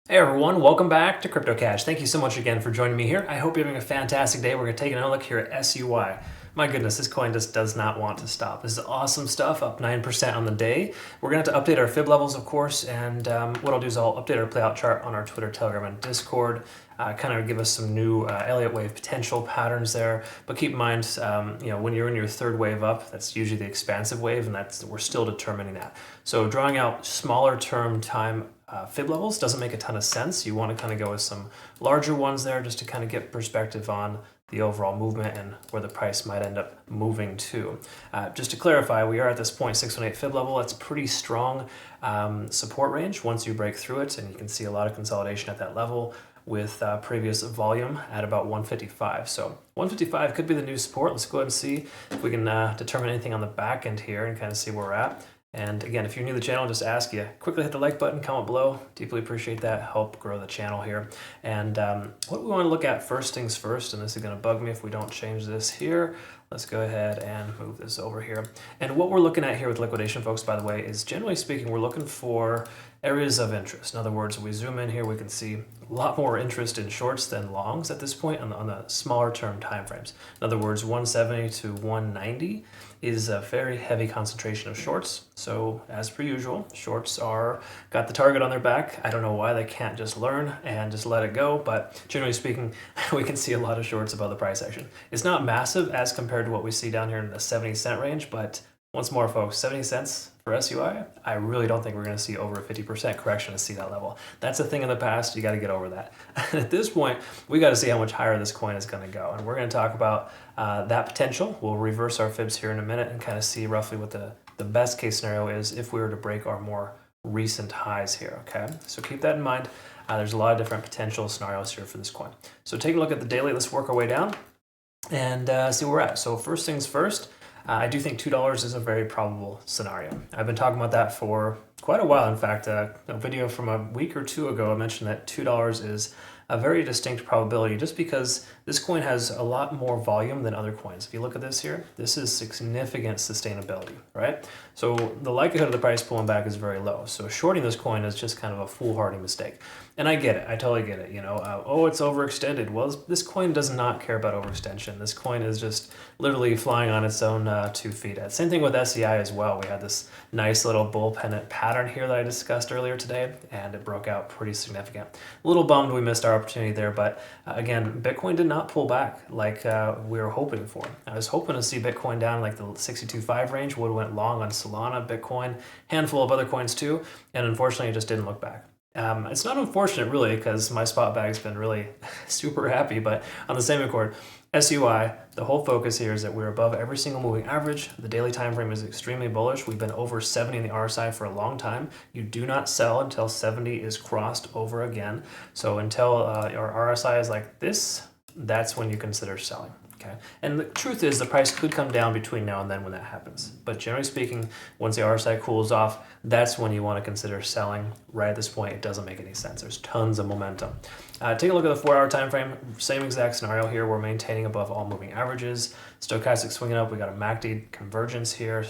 Hey everyone, welcome back to Crypto Cash. Thank you so much again for joining me here. I hope you're having a fantastic day. We're going to take another look here at SUI. My goodness, this coin just does not want to stop. This is awesome stuff, up 9% on the day. We're going to have to update our fib levels, of course, and what I'll do is I'll update our playout chart on our Twitter, Telegram, and Discord, kind of give us some new Elliott wave potential patterns there. But keep in mind, when you're in your third wave up, that's usually the expansive wave, and we're still determining that. So drawing out smaller term time fib levels doesn't make a ton of sense. You want to kind of go with some larger ones there just to kind of get perspective on the overall movement and where the price might end up moving to. Just to clarify, we are at this 0.618 fib level. That's a pretty strong support range once you break through it, and you can see a lot of consolidation at that level with previous volume at about 155. So 155 could be the new support. Let's go ahead and see if we can determine anything on the back end here and kind of see where we're at. And again, if you're new to the channel, just ask you, quickly hit the like button, comment below. Deeply appreciate that, help grow the channel here. And what we want to look at first things first, and this is gonna bug me if we don't change this here. Let's go ahead and move this over here. And what we're looking at here with liquidation, folks, by the way, is generally speaking, we're looking for areas of interest. In other words, we zoom in here, we can see a lot more interest in shorts than longs at this point on the smaller term time frames. In other words, 170 to 190 is a very heavy concentration of shorts. So as per usual, shorts got the target on their back. I don't know why they can't just learn and just let it go, but generally speaking, we can see a lot of shorts above the price action. It's not massive as compared to what we see down here in the 70-cent range, but once more, folks, 70 cents for SUI, I really don't think we're going to see over a 50% correction to see that level. That's a thing in the past. You got to get over that. At this point, we got to see how much higher this coin is going to go. And we're going to talk about that potential. We'll reverse our fibs here in a minute and kind of see roughly what the best case scenario is if we were to break our more recent highs here, okay? So keep that in mind. There's a lot of different potential scenarios here for this coin. So take a look at the daily. Let's work our way down and see where we're at. So first things first, I do think $2 is a very probable scenario. I've been talking about that for quite a while. In fact, a video from a week or two ago, I mentioned that $2 is a very distinct probability just because this coin has a lot more volume than other coins. If you look at this here, this is significant sustainability, right? So the likelihood of the price pulling back is very low. So shorting this coin is just kind of a foolhardy mistake. And I get it. I totally get it. Oh, it's overextended. Well, this coin does not care about overextension. This coin is just literally flying on its own 2 feet. Same thing with SEI as well. We had this nice little bull pennant pattern here that I discussed earlier today, and it broke out pretty significant. A little bummed we missed our opportunity there, but again, Bitcoin did not pull back like we were hoping for. I was hoping to see Bitcoin down like the 62.5 range, would have went long on Solana, Bitcoin, handful of other coins too, and unfortunately it just didn't look back. It's not unfortunate really because my spot bag's been really super happy, but on the same accord, SUI, the whole focus here is that we're above every single moving average. The daily time frame is extremely bullish. We've been over 70 in the RSI for a long time. You do not sell until 70 is crossed over again. So until your RSI is like this, that's when you consider selling. Okay. And the truth is the price could come down between now and then when that happens. But generally speaking, once the RSI cools off, that's when you want to consider selling. Right at this point, it doesn't make any sense. There's tons of momentum. Take a look at the 4-hour time frame. Same exact scenario here. We're maintaining above all moving averages. Stochastic swinging up. We got a MACD convergence here.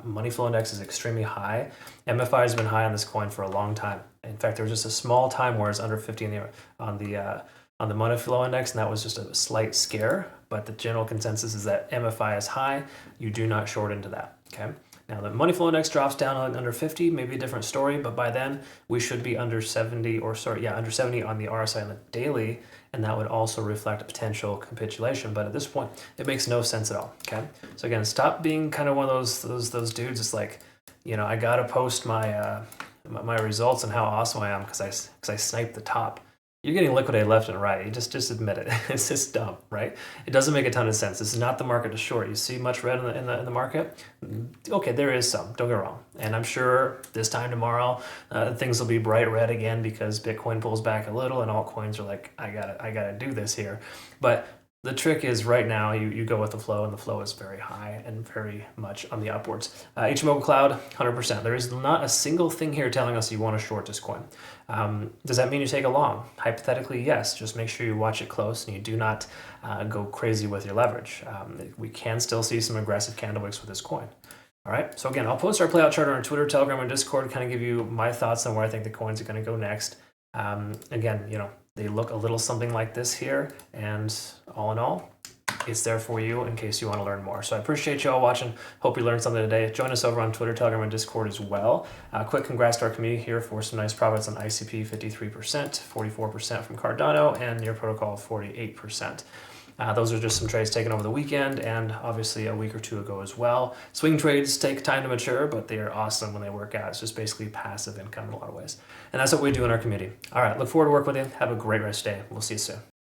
Money flow index is extremely high. MFI has been high on this coin for a long time. In fact, there was just a small time where it's under 50 on the money flow index, and that was just a slight scare. But the general consensus is that MFI is high. You do not short into that. Okay. Now the money flow index drops down under 50, maybe a different story, but by then we should be under 70 under 70 on the RSI on the daily, and that would also reflect a potential capitulation. But at this point, it makes no sense at all. Okay. So again, stop being kind of one of those dudes. It's like, I gotta post my my results and how awesome I am because I sniped the top. You're getting liquidated left and right. You just admit it. It's just dumb, right? It doesn't make a ton of sense. This is not the market to short. You see much red in the market? Okay, there is some. Don't get me wrong. And I'm sure this time tomorrow, things will be bright red again because Bitcoin pulls back a little and altcoins are like, I gotta do this here. But the trick is right now you go with the flow, and the flow is very high and very much on the upwards. HMO Cloud, 100%. There is not a single thing here telling us you want to short this coin. Does that mean you take a long? Hypothetically, yes. Just make sure you watch it close and you do not go crazy with your leverage. We can still see some aggressive candle wicks with this coin. All right, so again, I'll post our playout chart on our Twitter, Telegram, and Discord to kind of give you my thoughts on where I think the coins are going to go next. Again, they look a little something like this here, and all in all, it's there for you in case you want to learn more. So I appreciate you all watching. Hope you learned something today. Join us over on Twitter, Telegram, and Discord as well. Quick congrats to our community here for some nice profits on ICP, 53%, 44% from Cardano, and Near Protocol, 48%. Those are just some trades taken over the weekend and obviously a week or two ago as well. Swing trades take time to mature, but they are awesome when they work out. It's just basically passive income in a lot of ways. And that's what we do in our community. All right, look forward to working with you. Have a great rest of the day. We'll see you soon.